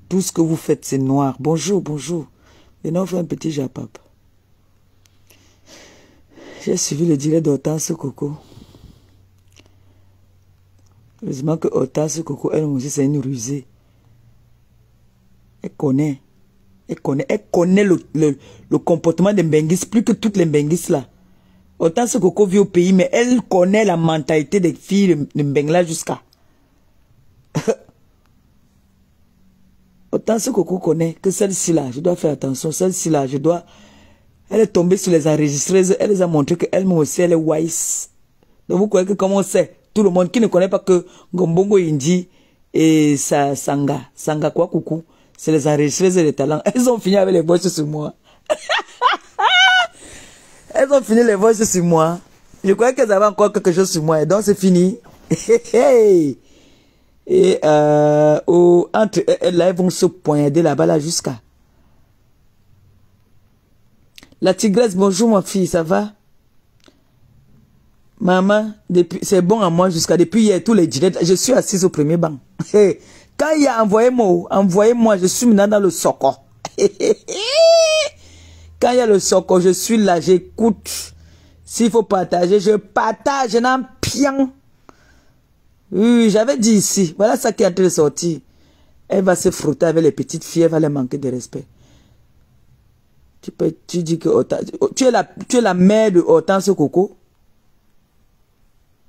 Tout ce que vous faites, c'est noir. Bonjour, bonjour. Maintenant, on fait un petit japap. J'ai suivi le direct d'Hortense Coco. Heureusement que Hortense Coco, elle aussi, c'est une rusée. Elle connaît. Elle connaît le comportement des Mbenguis plus que toutes les Mbenguis là. Hortense Coco vit au pays, mais elle connaît la mentalité des filles de Mbengla jusqu'à. Hortense Coco connaît que celle-ci là, je dois faire attention. Celle-ci là, je dois. Elle est tombée sur les enregistreuses. Elle les a montré qu'elle aussi, elle est wise. Donc vous croyez que comment on sait? Tout le monde qui ne connaît pas que Ngombongo Indi et Sanga quoi coucou, c'est les enregistreuses de talents. Elles ont fini avec les voices sur moi. Elles ont fini les voices sur moi. Je croyais qu'elles avaient encore quelque chose sur moi. Et donc c'est fini. Et entre elles, elles vont se poignarder là-bas là jusqu'à. La tigresse, bonjour ma fille, ça va? Maman, c'est bon à moi jusqu'à depuis hier, tous les directs, je suis assise au premier banc. Quand il y a envoyez-moi, je suis maintenant dans le soco. Quand il y a le soco, je suis là, j'écoute. S'il faut partager, je partage, je n'en pian. Oui, j'avais dit ici, voilà ça qui est en train de sortir. Elle va se frotter avec les petites filles, elle va les manquer de respect. Tu dis que tu es la mère de Hortense Coco.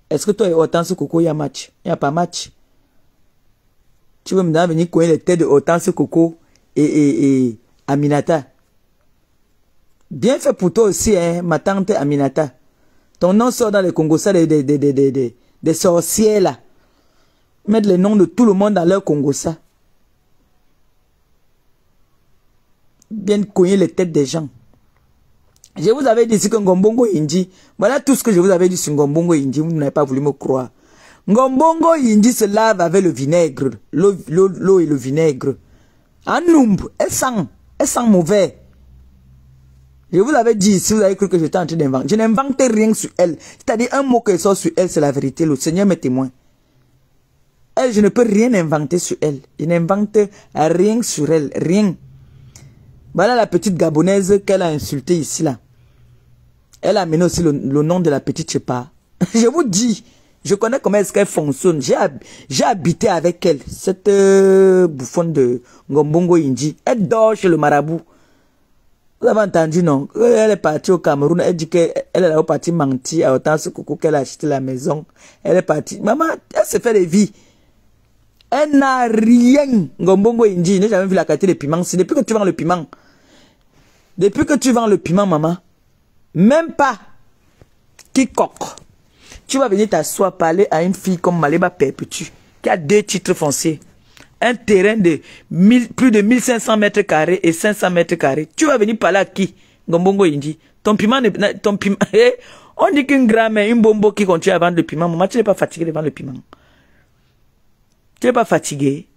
Est-ce que toi et Hortense Coco, il y a match? Il n'y a pas match. Tu veux maintenant venir connaître les têtes de Hortense Coco et Aminata. Bien fait pour toi aussi, hein, ma tante Aminata. Ton nom sort dans les Congos, ça des sorcières là. Mettre les noms de tout le monde dans leur Congo, ça. Bien cogner les têtes des gens. Je vous avais dit ici que Ngombongo Indi, voilà tout ce que je vous avais dit sur Ngombongo Indi, vous n'avez pas voulu me croire. Ngombongo Indi se lave avec le vinaigre, l'eau et le vinaigre. En nombre, elle sent mauvais. Je vous avais dit ici, vous avez cru que j'étais en train d'inventer. Je n'invente rien sur elle. C'est-à-dire un mot qui sort sur elle, c'est la vérité. Le Seigneur m'est témoin. Elle, je ne peux rien inventer sur elle. Je n'invente rien sur elle, rien. Voilà la petite Gabonaise qu'elle a insultée ici, là. Elle a amené aussi le nom de la petite Chepa. Je vous dis, je connais comment est-ce qu'elle fonctionne. J'ai habité avec elle, cette bouffonne de Ngombongo Indi. Elle dort chez le marabout. Vous avez entendu, non? Elle est partie au Cameroun. Elle dit qu'elle est partie mentir à Hortense Coco qu'elle a acheté la maison. Elle est partie. Maman, elle se fait des vies. Elle n'a rien. Ngombongo Indi, je n'ai jamais vu la qualité de piment. C'est depuis que tu vends le piment. Depuis que tu vends le piment, maman. Même pas. Quiconque. Tu vas venir t'asseoir, parler à une fille comme Maleba Perpétue, qui a 2 titres fonciers. Un terrain de plus de 1500 mètres carrés et 500 mètres carrés. Tu vas venir parler à qui? Ngombongo Indi. Ton piment, on dit qu'une grand-mère, une bombo qui continue à vendre le piment. Maman, tu n'es pas fatigué de vendre le piment. Tu n'es pas fatigué.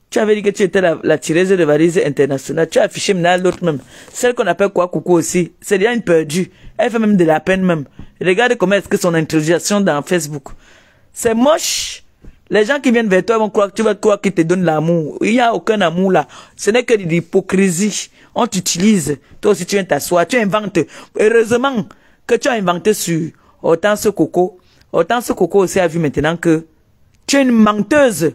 Tu avais dit que tu étais la tireuse de valise internationale. Tu as affiché maintenant l'autre même. Celle qu'on appelle quoi, Coucou aussi. C'est déjà une perdue. Elle fait même de la peine même. Regarde comment est-ce que son introduction dans Facebook. C'est moche. Les gens qui viennent vers toi vont croire que tu vas croire qu'ils te donnent l'amour. Il n'y a aucun amour là. Ce n'est que de l'hypocrisie. On t'utilise. Toi aussi tu viens t'asseoir. Tu inventes. Heureusement que tu as inventé sur Hortense Coco. Hortense Coco aussi a vu maintenant que tu es une menteuse.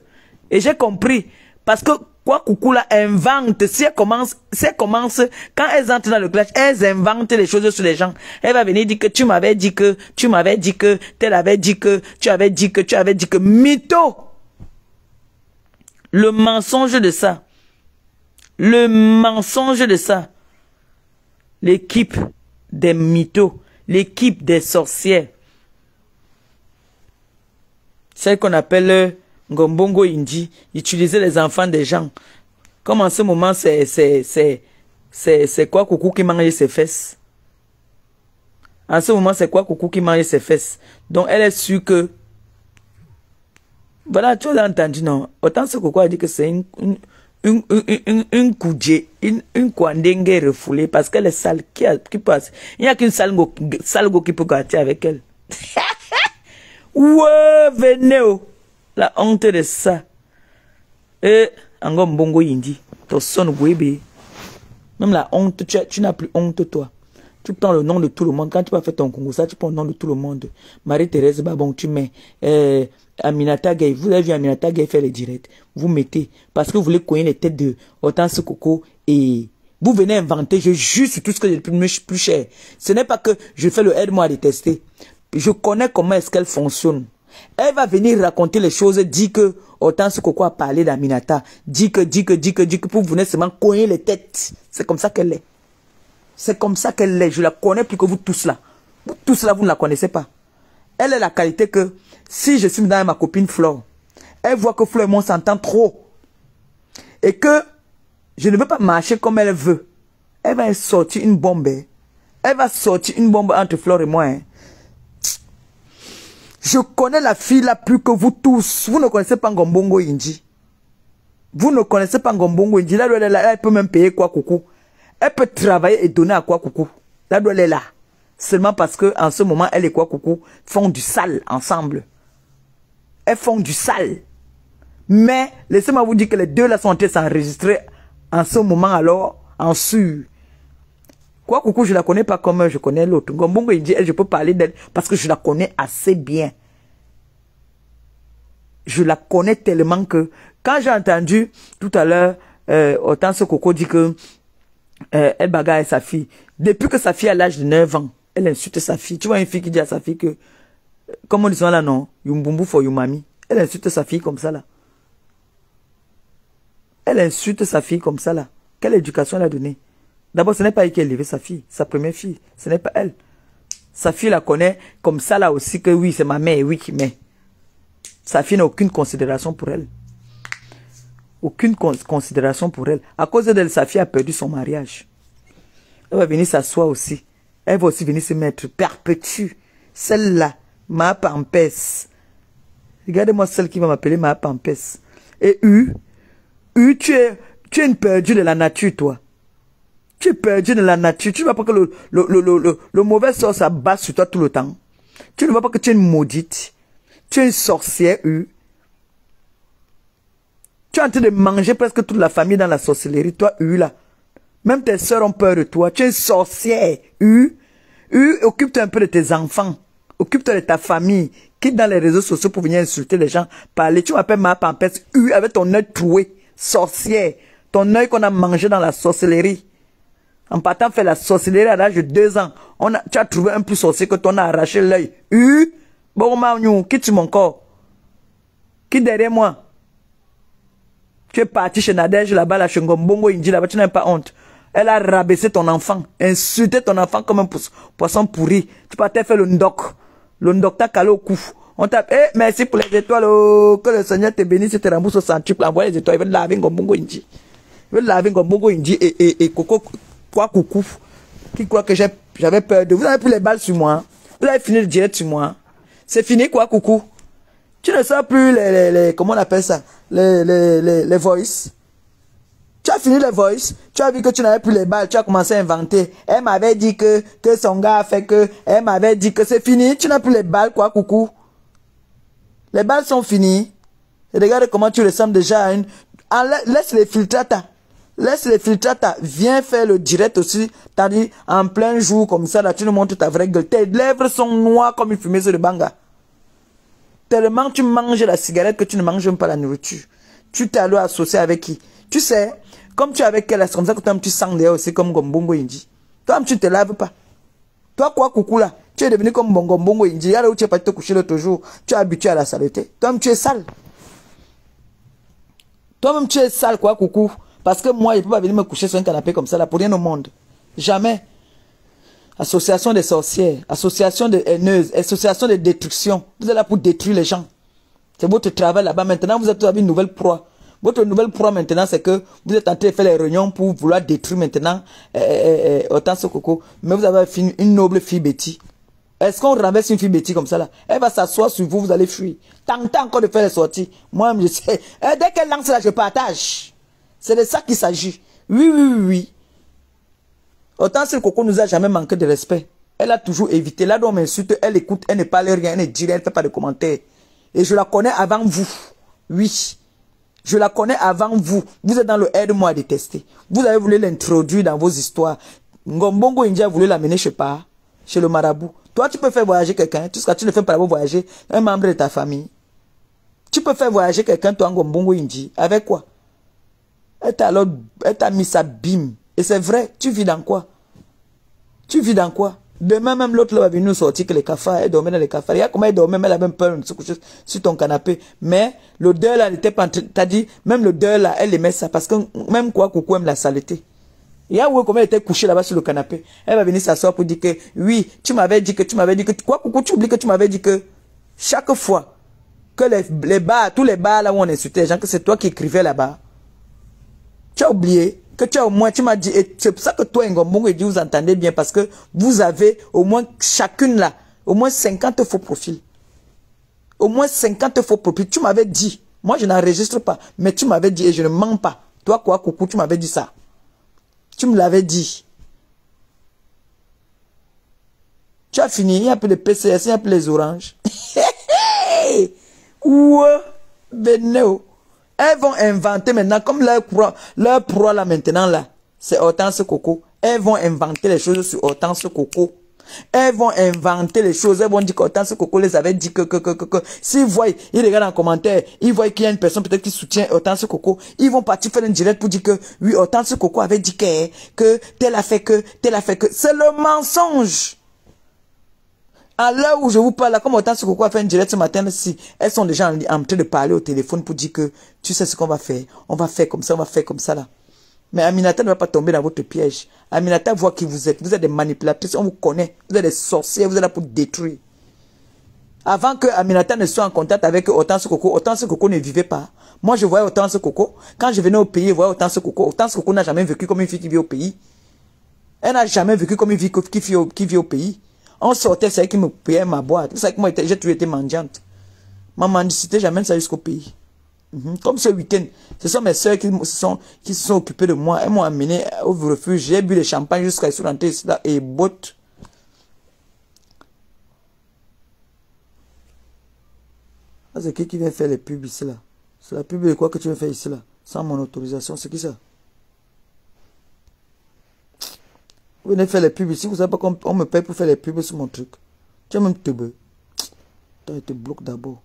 Et j'ai compris. Parce que quoi coucou là invente. Si elle commence, quand elles entrent dans le clash, elles inventent les choses sur les gens. Elle va venir dire que tu m'avais dit que, tel avait dit que, tu avais dit que, mytho. Le mensonge de ça. Le mensonge de ça. L'équipe des mythos. L'équipe des sorcières. Celle qu'on appelle Ngombongo Indi, utiliser les enfants des gens. Comme en ce moment, c'est quoi Coucou qui mange ses fesses? En ce moment, c'est quoi Coucou qui mange ses fesses? Donc, elle est sûre que... Voilà, tu l'as entendu, non? Autant ce Coucou a dit que c'est une koudje, une kwandengue refoulée, parce qu'elle est sale. Qui passe? Il n'y a qu'une salgo qui peut gâter avec elle. Ouais, venez, oh. La honte de ça. Et, encore Mbongo Indi. Ton son bébé. Même la honte, tu n'as plus honte, toi. Tu prends le nom de tout le monde. Quand tu vas faire ton Congo, ça, tu prends le nom de tout le monde. Marie-Thérèse Babon, tu mets. Aminata Gay. Vous avez vu Aminata Gay faire les directs. Vous mettez. Parce que vous voulez connaître les têtes de Hortense Coco. Et vous venez inventer. Je jure sur tout ce que j'ai le plus cher. Ce n'est pas que je fais le aide-moi à détester. Je connais comment est-ce qu'elle fonctionne. Elle va venir raconter les choses, dit que Hortense Coco a parlé d'Aminata, dit que pour venir seulement cogner les têtes. C'est comme ça qu'elle est. C'est comme ça qu'elle est. Je la connais plus que vous tous là. Vous tous là, vous ne la connaissez pas. Elle a la qualité que, si je suis dans ma copine Flore, elle voit que Flore et moi s'entend trop. Et que je ne veux pas marcher comme elle veut. Elle va sortir une bombe. Elle va sortir une bombe entre Flore et moi. Hein. Je connais la fille là plus que vous tous. Vous ne connaissez pas Ngombongo Inji. Vous ne connaissez pas Ngombongo Inji. Là, elle peut même payer quoi, coucou. Elle peut travailler et donner à quoi, coucou. Là, elle est là. Seulement parce que en ce moment, elle et quoi, coucou, font du sale ensemble. Elles font du sale. Mais, laissez-moi vous dire que les deux là sont en train de s'enregistrer en ce moment alors, en sûr. Quoi, coucou, je la connais pas comme je connais l'autre. Ngombongo Inji, elle, je peux parler d'elle parce que je la connais assez bien. Je la connais tellement que, quand j'ai entendu tout à l'heure, Hortense Coco dit que elle bagarre sa fille. Depuis que sa fille a l'âge de 9 ans, elle insulte sa fille. Tu vois une fille qui dit à sa fille que, comme on dit là, non, yumbumbu for yumami. Elle insulte sa fille comme ça là. Elle insulte sa fille comme ça là. Quelle éducation elle a donnée? D'abord, ce n'est pas elle qui a élevé sa fille, sa première fille. Ce n'est pas elle. Sa fille la connaît comme ça là aussi que oui, c'est ma mère, oui qui met. Sa fille n'a aucune considération pour elle. Aucune considération pour elle. À cause d'elle, sa fille a perdu son mariage. Elle va venir s'asseoir aussi. Elle va aussi venir se mettre perpétue. Celle-là, ma pampesse. Regardez-moi celle qui va m'appeler ma pampesse. Et tu es une perdue de la nature, toi. Tu es perdu de la nature. Tu ne vois pas que le mauvais sort s'abat sur toi tout le temps. Tu ne vois pas que tu es une maudite. Tu es une sorcière, Tu es en train de manger presque toute la famille dans la sorcellerie. Toi, là. Même tes soeurs ont peur de toi. Tu es une sorcière, occupe-toi un peu de tes enfants. Occupe-toi de ta famille. Quitte dans les réseaux sociaux pour venir insulter les gens. Parler. Tu m'appelles ma pampette, avec ton œil troué. Sorcière. Ton œil qu'on a mangé dans la sorcellerie. En partant faire la sorcellerie à l'âge de 2 ans, tu as trouvé un plus sorcier que ton a arraché l'œil. Bon, quitte mon corps. Quitte derrière moi. Tu es parti chez Nadège là-bas, là, chez Ngombongo Inji là-bas, tu n'as pas honte. Elle a rabaissé ton enfant, insulté ton enfant comme un poisson pourri. Tu partais faire le ndok. Le ndok t'a calé au cou. On t'a merci pour les étoiles, que le Seigneur te bénisse et te rembourse au centuple. Envoie les étoiles, il veut laver Ngombongo Inji. Il veut laver Ngombongo Inji et Coco. Quoi, coucou, qui croit que j'avais peur de vous. Avez pris les balles sur moi. Vous avez fini le direct sur moi. C'est fini, quoi, coucou. Tu ne sors plus comment on appelle ça? Les voice. Tu as fini les voice. Tu as vu que tu n'avais plus les balles. Tu as commencé à inventer. Elle m'avait dit que son gars a fait que. Elle m'avait dit que c'est fini. Tu n'as plus les balles, quoi, coucou. Les balles sont finies. Et regarde comment tu ressembles déjà à une. Laisse les filtrata. Laisse les filtrata, viens faire le direct aussi, t'as dit, en plein jour, comme ça, là, tu nous montres ta vraie gueule. Tes lèvres sont noires comme une fumée sur le banga. Tellement tu manges la cigarette que tu ne manges même pas la nourriture. Tu t'es allé associer avec qui? Tu sais, comme tu es avec elle, c'est comme ça que toi, tu sens d'ailleurs aussi comme Ngombongo Inji. Toi, tu ne te laves pas. Toi, quoi, coucou là? Tu es devenu comme Ngombongo Inji. Là où tu es pas te coucher l'autre jour, tu es habitué à la saleté. Toi-même, tu es sale. Toi-même, tu es sale, quoi, coucou. Parce que moi, je ne peux pas venir me coucher sur un canapé comme ça, là, pour rien au monde. Jamais. Association des sorcières, association de haineuses, association de destruction. Vous êtes là pour détruire les gens. C'est votre travail là-bas. Maintenant, vous avez une nouvelle proie. Votre nouvelle proie maintenant, c'est que vous êtes en train de faire les réunions pour vouloir détruire maintenant Hortense Coco. Mais vous avez une noble fille Betty. Est-ce qu'on renverse une fille Betty comme ça là? Elle va s'asseoir sur vous, vous allez fuir. Tentez encore de faire les sorties. Moi, je sais. Dès qu'elle lance là, je partage. C'est de ça qu'il s'agit. Oui. Hortense Coco nous a jamais manqué de respect. Elle a toujours évité. Là, on m'insulte, elle écoute, elle ne parle rien, elle ne dit rien, elle ne fait pas de commentaires. Et je la connais avant vous. Oui. Je la connais avant vous. Vous êtes dans le aide-moi à détester. Vous avez voulu l'introduire dans vos histoires. Ngombongo India a voulu l'amener, je sais pas, chez le marabout. Toi, tu peux faire voyager quelqu'un. Tout ce que tu ne fais pas voyager un membre de ta famille. Tu peux faire voyager quelqu'un, toi, Ngombongo India. Avec quoi? Elle t'a mis sa bim. Et c'est vrai, tu vis dans quoi? Tu vis dans quoi? Demain, même l'autre va venir nous sortir que les cafards, elle dormait dans les cafards. Regarde comment elle dormait, elle a même peur de se coucher sur ton canapé. Mais l'odeur là, elle était pas. T'as dit, même l'odeur là, elle aimait ça. Parce que même quoi, coucou aime la saleté. Regarde comment elle était couchée là-bas sur le canapé. Elle va venir s'asseoir pour dire que, oui, tu m'avais dit que, quoi, coucou, tu oublies que tu m'avais dit que, chaque fois que les bars, tous les bars là où on insultait les gens, que c'est toi qui écrivais là-bas. Tu as oublié que tu as au moins, tu m'as dit, et c'est pour ça que toi, Ngombongo, et vous entendez bien, parce que vous avez au moins chacune là, au moins 50 faux profils. Au moins 50 faux profils. Tu m'avais dit, moi je n'enregistre pas, mais tu m'avais dit, et je ne mens pas. Toi, quoi, coucou, tu m'avais dit ça. Tu me l'avais dit. Tu as fini, il y a un peu de PCS, il y a un peu les oranges. Ouais, Beneo. Elles vont inventer maintenant, comme leur proie là maintenant là, c'est Hortense Coco. Elles vont inventer les choses sur Hortense Coco. Elles vont inventer les choses. Elles vont dire qu'Hortense Coco les avait dit que. S'ils voient, ils regardent en commentaire, ils voient qu'il y a une personne peut-être qui soutient Hortense Coco. Ils vont partir faire un direct pour dire que, oui, Hortense Coco avait dit que tel a fait que. C'est le mensonge. À l'heure où je vous parle, comme autant ce Coco a fait un direct ce matin, si elles sont déjà en train de parler au téléphone pour dire que tu sais ce qu'on va faire comme ça, on va faire comme ça là. Mais Aminata ne va pas tomber dans votre piège. Aminata voit qui vous êtes des manipulatrices, on vous connaît, vous êtes des sorciers, vous êtes là pour détruire. Avant que Aminata ne soit en contact avec Hortense Coco ne vivait pas. Moi je voyais Hortense Coco, quand je venais au pays, je voyais Hortense Coco n'a jamais vécu comme une fille qui vit au pays. Elle n'a jamais vécu comme une fille qui vit au pays. On sortait, c'est elle qui me payait ma boîte. C'est ça que moi, j'ai toujours été mendiante. Ma mendicité, j'amène ça jusqu'au pays. Comme ce week-end, ce sont mes soeurs qui se sont occupées de moi. Elles m'ont amené au refuge. J'ai bu le champagne jusqu'à ce rentrer ici là et botte. C'est qui vient faire les pubs ici là? C'est la pub de quoi que tu veux faire ici là? Sans mon autorisation, c'est qui ça? Vous venez faire les pubs ici, vous savez pas qu'on me paye pour faire les pubs sur mon truc. Tu as même te bloquer. Tu te bloques d'abord.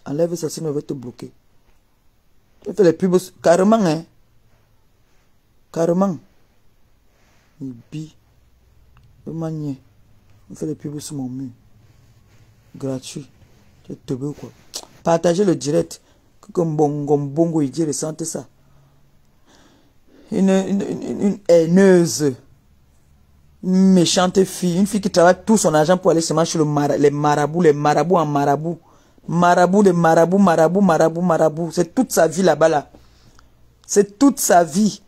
Enlève ça, sinon je vais te bloquer. Tu fais les pubs carrément, hein. Carrément. Ibi. On fait les pubs sur mon mur. Gratuit. Tu te bloques quoi. Partagez le direct. Que Ngombongo il dit, ressentez ça. Une haineuse. Une méchante fille, une fille qui travaille tout son argent pour aller se marcher les marabouts en marabout. Marabout. C'est toute sa vie là-bas là. C'est toute sa vie.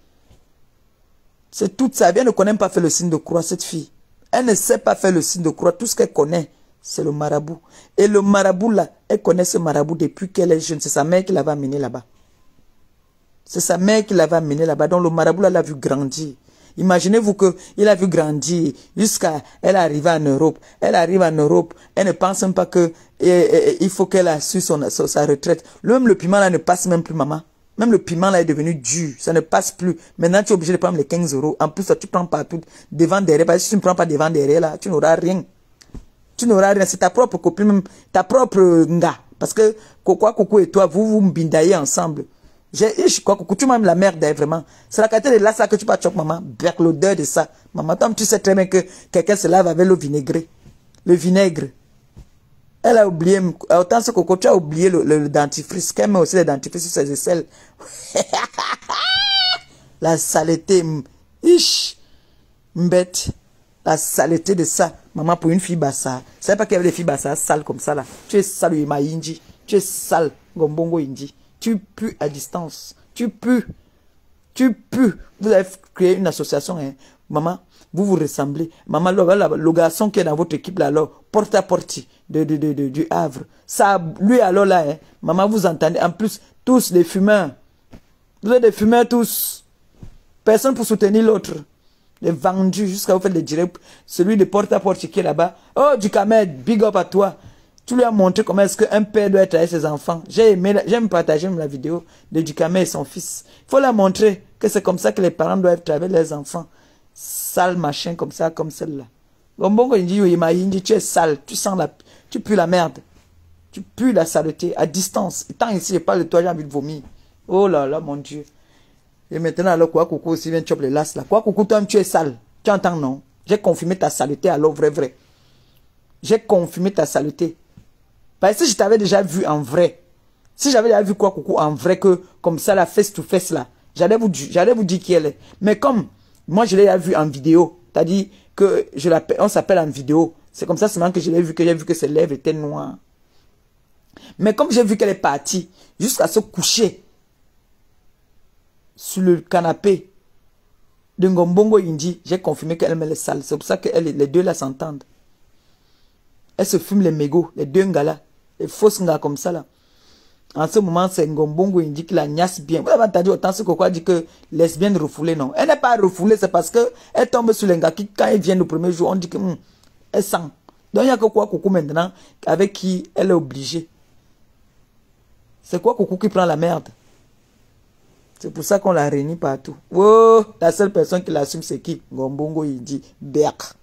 C'est toute sa vie. Elle ne connaît pas faire le signe de croix, cette fille. Elle ne sait pas faire le signe de croix. Tout ce qu'elle connaît, c'est le marabout. Et le marabout là, elle connaît ce marabout depuis qu'elle est jeune. C'est sa mère qui l'avait amené là-bas. C'est sa mère qui l'avait amené là-bas. Donc le marabout là l'a vu grandir. Imaginez-vous qu'il a vu grandir jusqu'à elle arrive en Europe. Elle arrive en Europe, elle ne pense même pas que il faut qu'elle a su sa retraite. Même le piment là ne passe même plus, maman. Même le piment là est devenu dur, ça ne passe plus. Maintenant tu es obligé de prendre les 15 €. En plus, toi, tu prends partout, devant derrière. Parce que si tu ne prends pas devant derrière là, tu n'auras rien. Tu n'auras rien. C'est ta propre copine, même ta propre nga. Parce que Coco et toi, vous mbindaillez ensemble. Je crois que tu m'aimes la merde, vraiment. C'est la qualité de là, ça que tu vas choquer, maman. Avec l'odeur de ça. Maman, toi, tu sais très bien que quelqu'un se lave avec le vinaigre. Le vinaigre. Elle a oublié, autant ce Coco, tu as oublié le dentifrice. Qu'elle met aussi le dentifrice sur ses aisselles. La saleté. Ish. Mbête. La saleté de ça. Maman, pour une fille bassa. Tu sais pas qu'il y avait des filles bassa sales comme ça, là. Tu es sale, Ima Inji. Tu es sale, Ngombongo Inji. Tu pues à distance. Tu pues. Tu pues. Vous avez créé une association, hein. Maman, vous vous ressemblez. Maman, le garçon qui est dans votre équipe, là, alors, porte à porte du Havre. Ça, lui, alors, là, hein. Maman, vous entendez. En plus, tous les fumeurs. Vous êtes des fumeurs, tous. Personne pour soutenir l'autre. Les vendus, jusqu'à vous faire les directs. Celui de porte à porte qui est là-bas. Oh, du Kamed, big up à toi. Tu lui as montré comment est-ce qu'un père doit être avec ses enfants. J'aime partager la vidéo de Dukamé et son fils. Il faut leur montrer que c'est comme ça que les parents doivent être avec leurs enfants. Sale machin comme ça, comme celle-là. Gombongo il dit, tu es sale, tu pues la merde. Tu pues la saleté à distance. Et tant ici, je parle de toi, j'ai envie de vomir. Oh là là, mon Dieu. Et maintenant, alors, quoi, coucou, aussi vient choper les lasses là. Quoi, coucou, toi, tu es sale. Tu entends, non? J'ai confirmé ta saleté, alors, vrai. J'ai confirmé ta saleté. Parce que si je t'avais déjà vu en vrai, si j'avais déjà vu quoi, coucou, en vrai, que comme ça, la face to face là, j'allais vous dire qui elle est. Mais comme moi, je l'ai vu en vidéo, c'est-à-dire que on s'appelle en vidéo. C'est comme ça seulement que je l'ai vu, que j'ai vu que ses lèvres étaient noires. Mais comme j'ai vu qu'elle est partie jusqu'à se coucher sur le canapé de Ngombongo Indi, j'ai confirmé qu'elle met les sales. C'est pour ça que les deux là s'entendent. Elles se fument les mégots, les deux gars là. Les fausses gars comme ça là. En ce moment, c'est Ngombongo Indi qui la niasse bien. Vous avez entendu autant ce qu'on dit que lesbienne refoulée, non. Elle n'est pas refoulée, c'est parce qu'elle tombe sur les gars qui, quand ils viennent le premier jour, on dit que elle sent. Donc il n'y a que quoi coucou maintenant, avec qui elle est obligée. C'est quoi coucou qui prend la merde? C'est pour ça qu'on la réunit partout. Oh, la seule personne qui l'assume, c'est qui? Ngombongo Indi. Berk.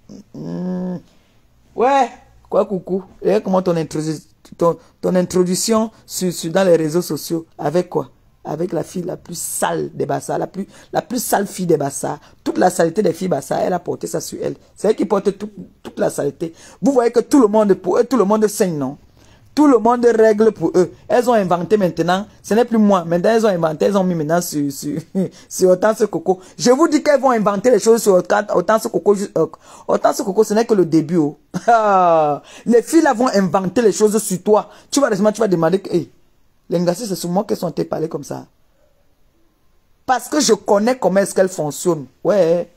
Ouais. Quoi coucou? Et comment ton introduction dans les réseaux sociaux? Avec quoi? Avec la fille la plus sale des Bassa, la plus sale fille des Bassa. Toute la saleté des filles Bassa, elle a porté ça sur elle. C'est elle qui porte toute la saleté. Vous voyez que tout le monde, pour eux, tout le monde saigne, non? Tout le monde règle pour eux. Elles ont inventé maintenant, ce n'est plus moi. Maintenant, elles ont inventé, elles ont mis maintenant sur Hortense Coco. Je vous dis qu'elles vont inventer les choses sur Hortense Coco. Hortense Coco, ce n'est que le début. Oh. Les filles là vont inventer les choses sur toi. Tu vas demander que, hey, les gars, c'est sur moi qu'elles sont parlées comme ça. Parce que je connais comment est-ce qu'elles fonctionnent. Ouais.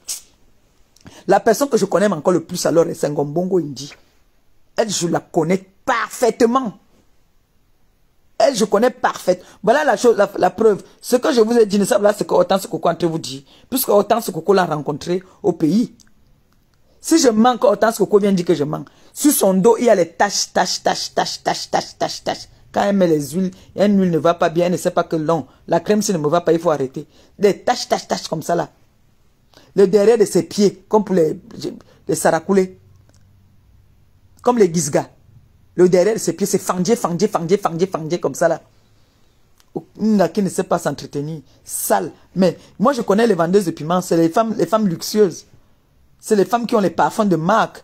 La personne que je connais encore le plus alors, c'est Ngombongo Indi. Elle, je la connais parfaitement. Elle, je connais parfaitement. Voilà la chose, la preuve. Ce que je vous ai dit, là, c'est que Hortense Coco entre vous dit. Puisque Hortense Coco l'a rencontré au pays. Si je manque, Hortense Coco vient dire que je manque. Sur son dos, il y a les taches. Quand elle met les huiles, une huile ne va pas bien, elle ne sait pas que non. La crème, si ne me va pas, il faut arrêter. Des taches comme ça là. Le derrière de ses pieds, comme pour les saracoulés. Comme les Gizga. Le derrière de ses pieds, c'est fangé comme ça là. Qui ne sait pas s'entretenir. Sale. Mais moi, je connais les vendeuses de piments. C'est les femmes luxueuses. C'est les femmes qui ont les parfums de marque.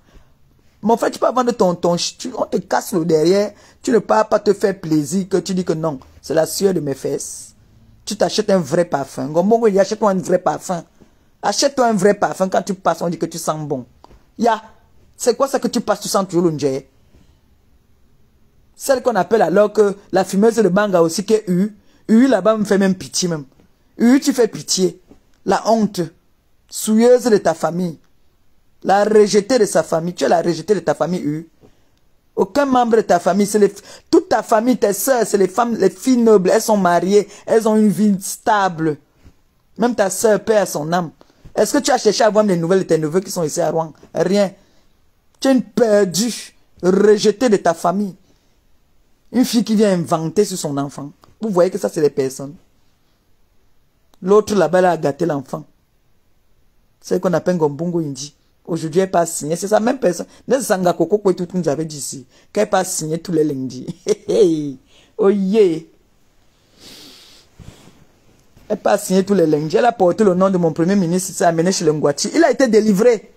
Mais en fait, tu peux vendre on te casse le derrière. Tu ne peux pas te faire plaisir que tu dis que non. C'est la sueur de mes fesses. Tu t'achètes un vrai parfum. Gombongo, il achète-toi un vrai parfum. Achète-toi un vrai parfum. Quand tu passes, on dit que tu sens bon. C'est quoi ça que tu passes, tu sens toujours l'unjé? Celle qu'on appelle alors que la fumeuse de Banga aussi qui est U. U là-bas me fait même pitié même. U, tu fais pitié. La honte. Souilleuse de ta famille. La rejetée de sa famille. Tu es la rejetée de ta famille U. Aucun membre de ta famille. Toute ta famille, tes soeurs, c'est les femmes, les filles nobles. Elles sont mariées. Elles ont une vie stable. Même ta soeur perd son âme. Est-ce que tu as cherché à voir les nouvelles de tes neveux qui sont ici à Rouen? Rien. Tu es une perdue, rejetée de ta famille. Une fille qui vient inventer sur son enfant. Vous voyez que ça, c'est les personnes. L'autre là-bas, elle a gâté l'enfant. C'est ce qu'on appelle Ngombongo Indi. Aujourd'hui, elle pas signé. C'est sa même personne. C'est Sanga Coco que tout nous avait dit ici. Qu'elle pas signé tous les lundis. Oh yeah. Elle pas signé tous les lundis. Elle a porté le nom de mon premier ministre. Il s'est amené chez le Ngwati. Il a été délivré.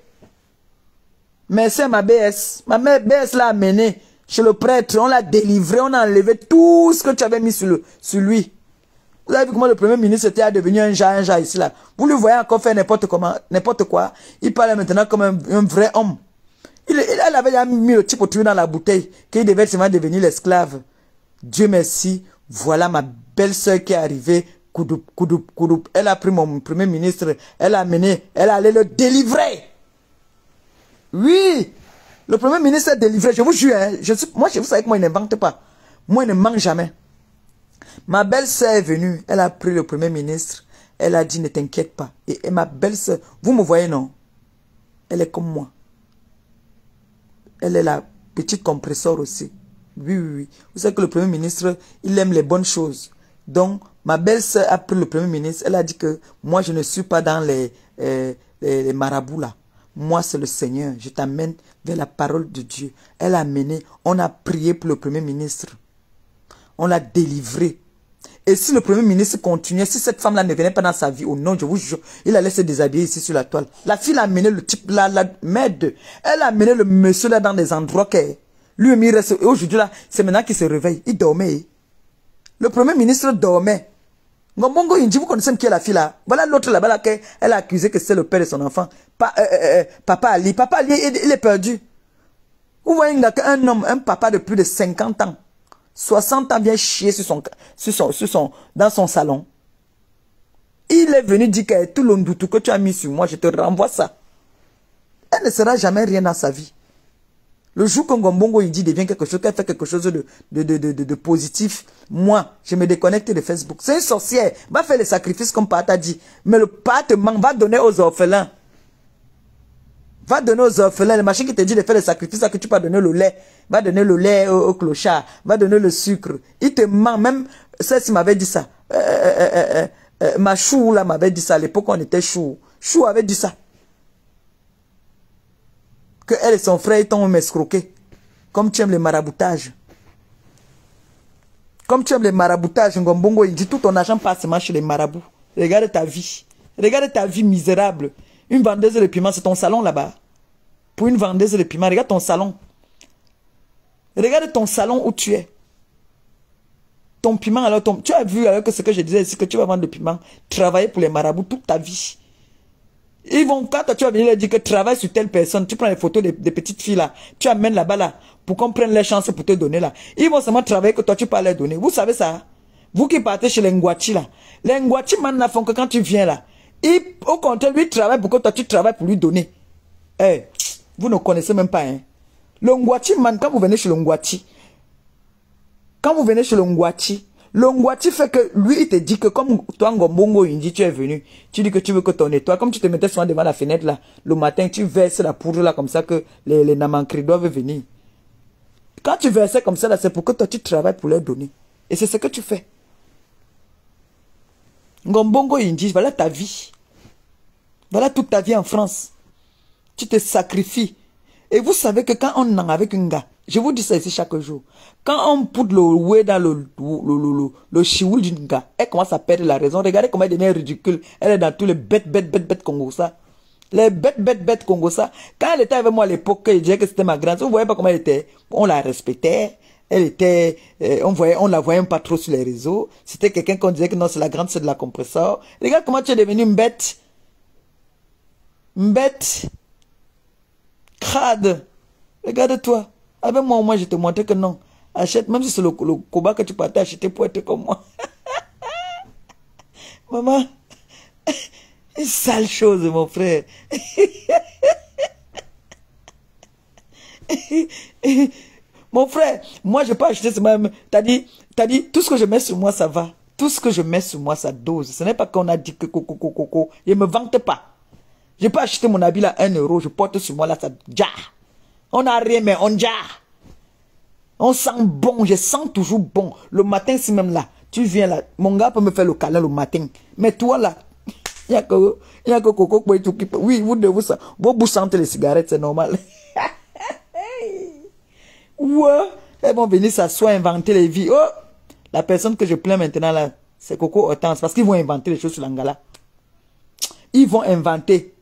Mais c'est ma BS. Ma mère BS l'a amené chez le prêtre. On l'a délivré. On a enlevé tout ce que tu avais mis sur lui. Vous avez vu comment le premier ministre était devenu un jas ici là. Vous le voyez encore faire n'importe quoi. Il parlait maintenant comme un vrai homme. Elle avait déjà mis le type au dans la bouteille. Qu'il devait seulement devenir l'esclave. Dieu merci. Voilà ma belle-sœur qui est arrivée. Koudoub. Elle a pris mon premier ministre. Elle a amené. Elle allait le délivrer. Oui, le premier ministre est délivré, je vous jure, hein, vous savez que moi, il n'invente pas. Moi, il ne mange jamais. Ma belle-sœur est venue, elle a pris le premier ministre, elle a dit, ne t'inquiète pas. Et ma belle-sœur, vous me voyez, non? Elle est comme moi. Elle est la petite compresseur aussi. Oui, oui, oui. Vous savez que le Premier ministre, il aime les bonnes choses. Donc, ma belle-sœur a pris le Premier ministre. Elle a dit que moi, je ne suis pas dans les marabouts là. Moi, c'est le Seigneur. Je t'amène vers la parole de Dieu. Elle a amené. On a prié pour le Premier ministre. On l'a délivré. Et si le Premier ministre continuait, si cette femme-là ne venait pas dans sa vie, au nom, je vous jure, il allait se déshabiller ici sur la toile. La fille a amené le type là, la mère de. Elle a amené le monsieur là dans des endroits que lui-même il reste. Et aujourd'hui là, c'est maintenant qu'il se réveille. Il dormait. Le Premier ministre dormait. Ngombongo Inji, vous connaissez qui est la fille là? Voilà l'autre là-bas là, elle a accusé que c'est le père de son enfant. Papa Ali. Papa Ali, il est perdu. Vous voyez qu'un homme, un papa de plus de 50 ans, 60 ans vient chier dans son salon. Il est venu dire que tout l'ondoutou que tu as mis sur moi, je te renvoie ça. Elle ne sera jamais rien dans sa vie. Le jour que Ngombongo Inji devient quelque chose, qu'elle fait quelque chose de positif, moi, je me déconnecte de Facebook. C'est une sorcière. Va faire les sacrifices comme Papa t'a dit. Mais le Papa te manque, va donner aux orphelins. Va donner aux orphelins. Les machines qui te disent de faire les sacrifices, là, que tu peux donner le lait. Va donner le lait au clochard. Va donner le sucre. Il te ment. Même, celle-ci m'avait dit ça. Ma chou, là, m'avait dit ça. À l'époque, on était chou. Chou avait dit ça. Que elle et son frère, ils t'ont escroqué. Comme tu aimes les maraboutages. Comme tu aimes les maraboutages, Ngombongo, il dit tout ton argent passe seulement chez les marabouts. Regarde ta vie. Regarde ta vie misérable. Une vendeuse de piment, c'est ton salon là-bas. Pour une vendeuse de piment, regarde ton salon. Regarde ton salon où tu es. Ton piment, alors, tu as vu alors que ce que je disais ici, que tu vas vendre le piment, travailler pour les marabouts toute ta vie. Ils vont, quand tu vas venir leur dire que travaille sur telle personne, tu prends les photos des petites filles là, tu amènes là-bas là, pour qu'on prenne les chances pour te donner là. Ils vont seulement travailler que toi tu peux leur donner. Vous savez ça? Vous qui partez chez les Ngwati là. Les Ngwati maintenant font que quand tu viens là, au contraire, lui travaille pour que toi tu travailles pour lui donner. Eh, vous ne connaissez même pas, hein. Le Ngwati man, quand vous venez chez le Ngwati, le Ngwati fait que lui, il te dit que comme toi, Ngombongo Inji, tu es venu, tu dis que tu veux que ton nettoie, comme tu te mettais souvent devant la fenêtre là, le matin, tu verses la poudre là comme ça que les namankri doivent venir. Quand tu versais comme ça là, c'est pour que toi tu travailles pour leur donner. Et c'est ce que tu fais. Ngombongo Inji, voilà ta vie. Voilà toute ta vie en France. Tu te sacrifies. Et vous savez que quand on est avec un gars, je vous dis ça ici chaque jour, quand on pousse le oué dans le chioul d'une gars, elle commence à perdre la raison. Regardez comment elle devient ridicule. Elle est dans tous les bêtes Congosa. Les bêtes Congosa. Quand elle était avec moi à l'époque, je disais que c'était ma grande, vous voyez pas comment elle était. On la respectait. Elle était, on la voyait pas trop sur les réseaux. C'était quelqu'un qu'on disait que non, c'est la grande, c'est de la compresseur. Regarde comment tu es devenu une bête. Une bête. Crade. Regarde-toi. Avec moi, au moins, je te montrais que non. Achète, même si c'est le combat que tu partais acheter pour être comme moi. Maman, une sale chose, mon frère. Mon frère, moi, je peux acheter ce même. T'as dit, tout ce que je mets sur moi, ça va. Tout ce que je mets sur moi, ça dose. Ce n'est pas qu'on a dit que coco. Je ne me vante pas. Je peux acheter mon habit là 1 euro, je porte sur moi là, ça ja. On n'a rien, mais on ja. On sent bon, je sens toujours bon. Le matin, si même là, tu viens là, mon gars peut me faire le câlin le matin. Mais toi là, il n'y a que coco qui peut. Oui, vous devez ça. Vous sentez les cigarettes, c'est normal. Ouais, elles vont venir s'asseoir, inventer les vies. Oh, la personne que je plains maintenant là, c'est Coco Hortense, parce qu'ils vont inventer les choses sur l'Angala. Ils vont inventer.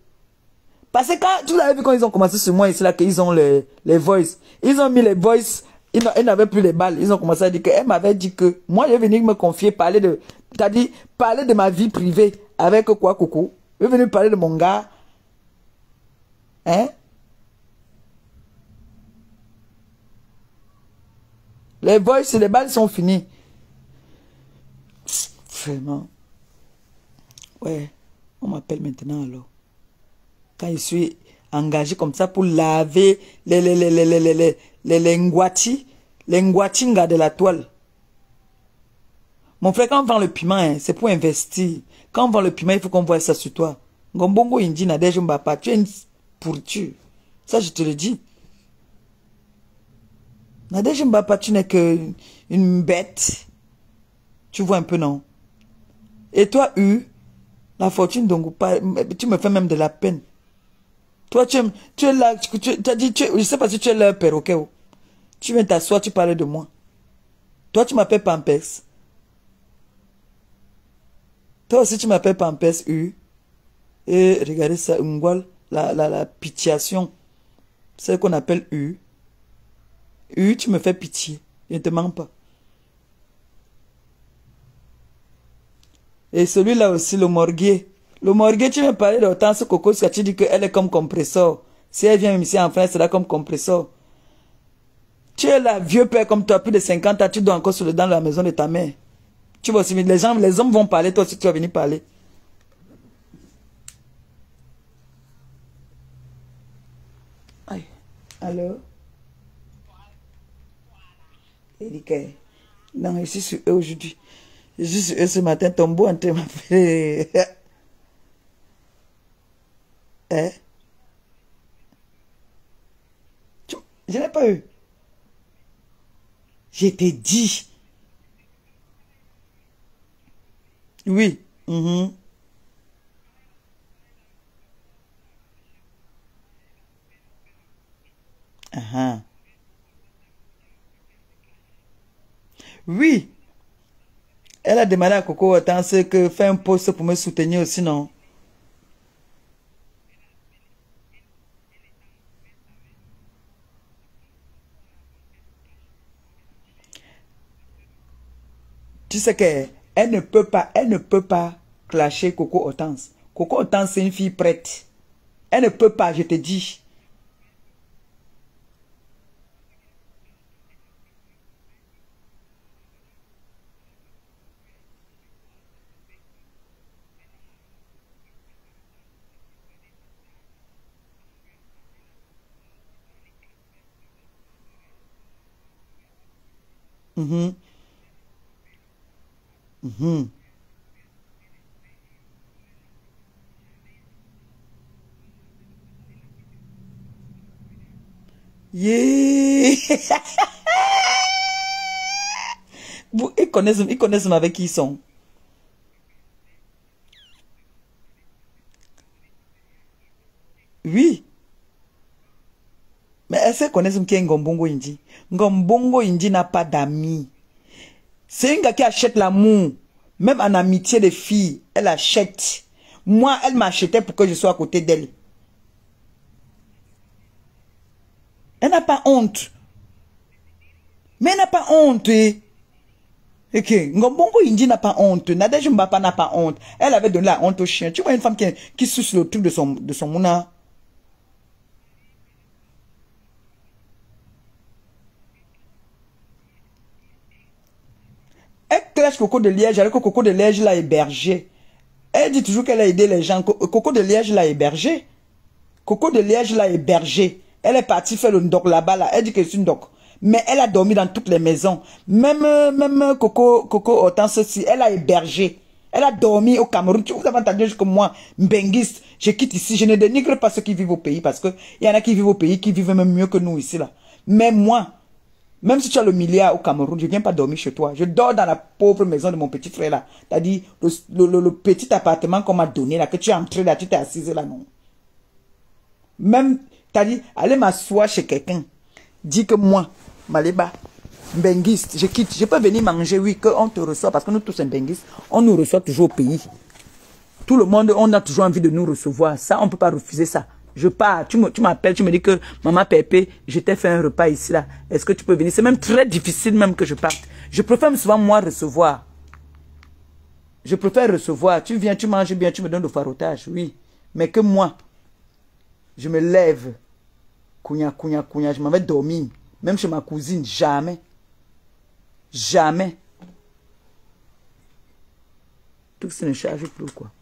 Parce que quand, tu l'avais vu quand ils ont commencé sur moi ici là, qu'ils ont les voices. Ils ont mis les voices, ils n'avaient plus les balles. Ils ont commencé à dire qu'elle m'avait dit que, moi, je vais venir me confier, parler de ma vie privée avec quoi, Coco. Je vais venir parler de mon gars. Hein? Les voices, les balles sont finies. Vraiment. Ouais. On m'appelle maintenant alors. Quand je suis engagé comme ça pour laver les ngwati de la toile. Mon frère, quand on vend le piment, hein, c'est pour investir. Quand on vend le piment, il faut qu'on voit ça sur toi. Ngombongo Inji Nadège Mbapa, tu es une pourriture. Ça, je te le dis. Nadège Mbapa, tu n'es qu'une bête. Tu vois un peu, non? Et toi, la fortune d'Ongoupa, tu me fais même de la peine. Toi, tu es là, tu as dit, je ne sais pas si tu es là, perroquet. Tu viens t'asseoir, tu parles de moi. Toi, tu m'appelles Pampers. Toi aussi, tu m'appelles Pampers, Et regardez ça, Ngwal, la pitiation. C'est ce qu'on appelle tu me fais pitié. Je ne te mens pas. Et celui-là aussi, le morguier. Le morguier, tu me parlais d'Hortense Coco, parce que tu dis qu'elle est comme compresseur. Si elle vient ici en France, c'est là comme compresseur. Tu es là, vieux père comme toi, plus de 50 ans, tu dois encore dans la maison de ta mère. Tu vois aussi, les hommes vont parler, toi aussi tu vas venir parler. Aïe. Allô? Erika. Non, je suis sur eux aujourd'hui. Je suis sur eux ce matin, ton beau en train de m'appeler. Hein? Je n'ai pas eu. Je t'ai dit. Oui. Oui. Elle a demandé à Coco Hortense que fait un poste pour me soutenir aussi, non? Tu sais qu'elle ne peut pas clasher Coco Hortense. Coco Hortense, c'est une fille prête. Elle ne peut pas, je te dis. Yeah. Ils connaissent avec qui ils sont. Oui. Mais est-ce qu'ils connaissent qui est Ngombongo Indi? Ngombongo Indi n'a pas d'amis. C'est un gars qui achète l'amour. Même en amitié de filles, elle achète. Moi, elle m'achetait pour que je sois à côté d'elle. Elle n'a pas honte. Mais elle n'a pas honte. Ok, Ngombongo Indi n'a pas honte. Nadège Mbapa n'a pas honte. Elle avait donné la honte au chien. Tu vois une femme qui suce le truc de son mouna. Elle clash Coco de Liège alors que Coco de Liège l'a hébergé. Elle dit toujours qu'elle a aidé les gens. Coco de Liège l'a hébergé. Coco de Liège l'a hébergé. Elle est partie faire le ndoc là-bas. Là. Elle dit que c'est une ndoc. Mais elle a dormi dans toutes les maisons. Même Coco Hortense aussi, elle a hébergé. Elle a dormi au Cameroun. Vous avez entendu que moi, Mbenguiste, je quitte ici. Je ne dénigre pas ceux qui vivent au pays parce qu'il y en a qui vivent au pays qui vivent même mieux que nous ici. Là. Mais moi, même si tu as le milliard au Cameroun, je ne viens pas dormir chez toi. Je dors dans la pauvre maison de mon petit frère là. C'est-à-dire le petit appartement qu'on m'a donné là, que tu es entré là, tu t'es assise là, non. Même, c'est-à-dire, aller m'asseoir chez quelqu'un. Dis que moi, Maléba, Mbenguiste, je quitte. Je peux venir manger, oui, qu'on te reçoit, parce que nous tous, Mbenguistes, on nous reçoit toujours au pays. Tout le monde, on a toujours envie de nous recevoir. Ça, on ne peut pas refuser ça. Je pars, tu m'appelles, tu me dis que maman Pépé, je t'ai fait un repas ici là. Est-ce que tu peux venir? C'est même très difficile même que je parte. Je préfère souvent moi recevoir. Je préfère recevoir. Tu viens, tu manges bien, tu me donnes le farotage, oui. Mais que moi, je me lève. Kounya, je m'en vais dormir. Même chez ma cousine, jamais. Jamais. Tout ça ne charge plus quoi.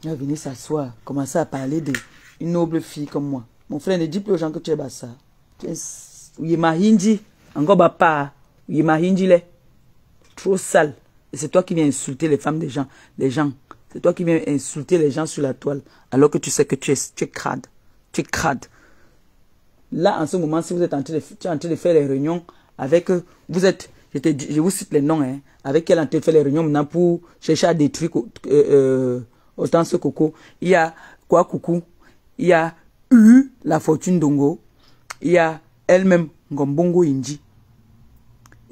Il va venir s'asseoir, commencer à parler d'une noble fille comme moi. Mon frère ne dit plus aux gens que tu es bassa. Tu es... Oui, ma hindi. Encore bapa. Oui, ma hindi là. Trop sale. Et c'est toi qui viens insulter les femmes des gens. C'est toi qui viens insulter les gens sur la toile. Alors que tu sais que tu es crade. Tu es crade. là, en ce moment, si vous êtes tu es en train de faire les réunions avec, vous êtes, je vous cite les noms, hein, avec qui elle est en train de faire les réunions maintenant pour chercher à détruire autant ce coco. Il y a quoi, coucou? Il y a la Fortune Dongo. Il y a elle-même, Ngombongo Inji.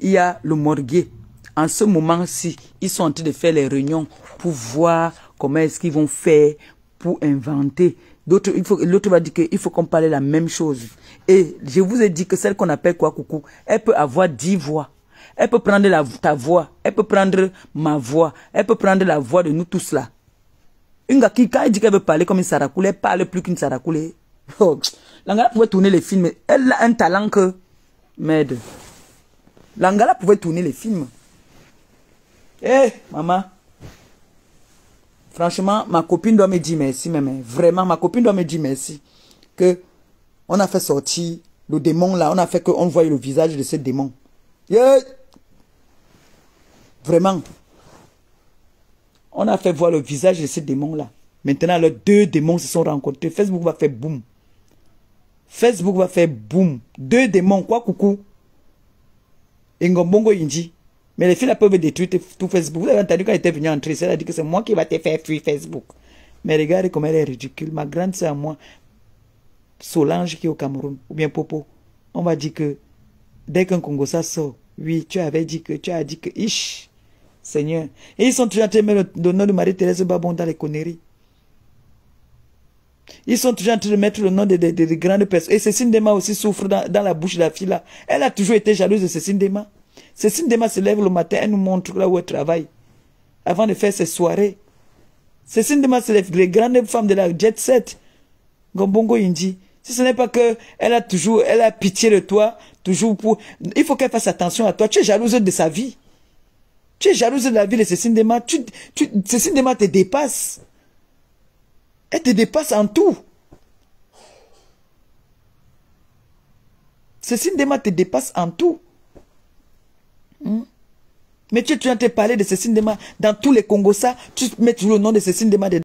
Il y a le Morgué. En ce moment-ci, ils sont en train de faire les réunions pour voir comment est-ce qu'ils vont faire pour inventer. L'autre va dire qu'il faut qu'on parle la même chose. Et je vous ai dit que celle qu'on appelle quoi, coucou, elle peut avoir 10 voix. Elle peut prendre ta voix, elle peut prendre ma voix, elle peut prendre la voix de nous tous là. Une gars qui, quand elle dit qu'elle veut parler comme une Sarakoulé, elle parle plus qu'une Sarakoulé. Oh, Lingala pouvait tourner les films. Elle a un talent que... Merde. Lingala pouvait tourner les films. Eh, maman. Franchement, ma copine doit me dire merci, même. Vraiment, ma copine doit me dire merci. Que on a fait sortir le démon là. On a fait qu'on voit le visage de ce démon. Yeah. Vraiment. On a fait voir le visage de ce démon là. Maintenant, les deux démons se sont rencontrés. Facebook va faire boum. Facebook va faire boum. Deux démons, quoi, coucou. Et Ngombongo Inji. Mais les filles là peuvent détruire tout Facebook. Vous avez entendu quand elle était venue entrer, elle a dit que c'est moi qui va te faire fuir Facebook. Mais regardez comment elle est ridicule. Ma grande sœur, moi, Solange qui est au Cameroun, ou bien Popo, on va dire que dès qu'un Congossa sort, oui, tu as dit que, ish, Seigneur. Et ils sont toujours en train de mettre le nom de Marie-Thérèse Babon dans les conneries. Ils sont toujours en train de mettre le nom de grandes personnes. Et Cécile Dema aussi souffre dans la bouche de la fille là. Elle a toujours été jalouse de Cécile Dema. Cécile Dema se lève le matin, elle nous montre là où elle travaille. Avant de faire ses soirées. Cécile Dema se lève, les grandes femmes de la jet set. Ngombongo Inji. Si ce n'est pas que elle a pitié de toi, toujours pour... Il faut qu'elle fasse attention à toi. Tu es jalouse de sa vie. Tu es jalouse de la vie de Cécile Dema. Cécile Dema te dépasse. Elle te dépasse en tout. Cécile Dema te dépasse en tout. Mais tu es en train de parler de Cécile Dema dans tous les Congossa, tu mets toujours le nom de Cécile Dema dedans.